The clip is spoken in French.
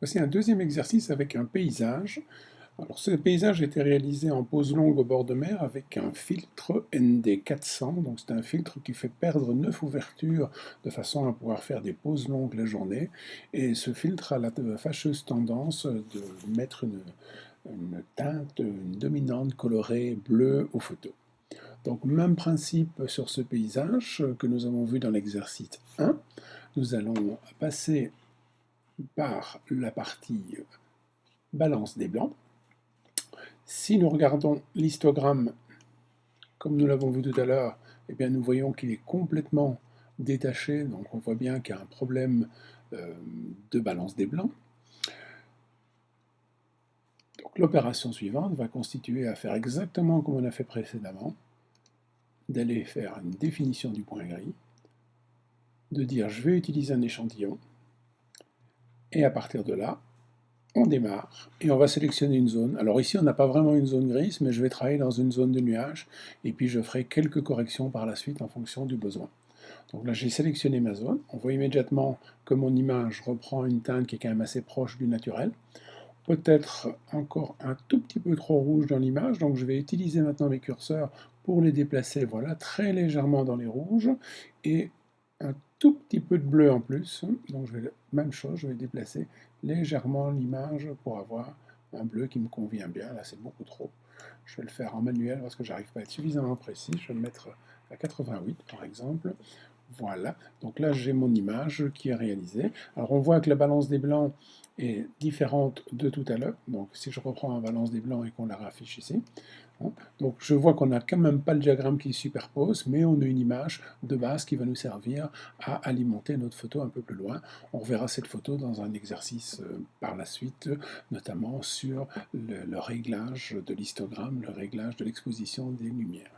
Voici un deuxième exercice avec un paysage. Alors, ce paysage a été réalisé en pose longue au bord de mer avec un filtre ND400. Donc, c'est un filtre qui fait perdre 9 ouvertures de façon à pouvoir faire des poses longues la journée. Et ce filtre a la fâcheuse tendance de mettre une teinte, une dominante colorée bleue aux photos. Donc, même principe sur ce paysage que nous avons vu dans l'exercice 1. Nous allons passer par la partie balance des blancs. Si nous regardons l'histogramme, comme nous l'avons vu tout à l'heure, eh bien nous voyons qu'il est complètement détaché, donc on voit bien qu'il y a un problème de balance des blancs. Donc l'opération suivante va constituer à faire exactement comme on a fait précédemment, d'aller faire une définition du point gris, de dire je vais utiliser un échantillon, et à partir de là, on démarre et on va sélectionner une zone. Alors ici, on n'a pas vraiment une zone grise, mais je vais travailler dans une zone de nuage et puis je ferai quelques corrections par la suite en fonction du besoin. Donc là, j'ai sélectionné ma zone. On voit immédiatement que mon image reprend une teinte qui est quand même assez proche du naturel. Peut-être encore un tout petit peu trop rouge dans l'image, donc je vais utiliser maintenant mes curseurs pour les déplacer, voilà, très légèrement dans les rouges et un tout petit peu de bleu en plus. Donc même chose, je vais déplacer légèrement l'image pour avoir un bleu qui me convient bien. Là, c'est beaucoup trop. Je vais le faire en manuel parce que j'arrive pas à être suffisamment précis. Je vais le mettre à 88 par exemple. Voilà, donc là j'ai mon image qui est réalisée. Alors on voit que la balance des blancs est différente de tout à l'heure. Donc si je reprends la balance des blancs et qu'on la raffiche ici, hein, donc je vois qu'on n'a quand même pas le diagramme qui se superpose, mais on a une image de base qui va nous servir à alimenter notre photo un peu plus loin. On reverra cette photo dans un exercice par la suite, notamment sur le réglage de l'histogramme, le réglage de l'exposition des lumières.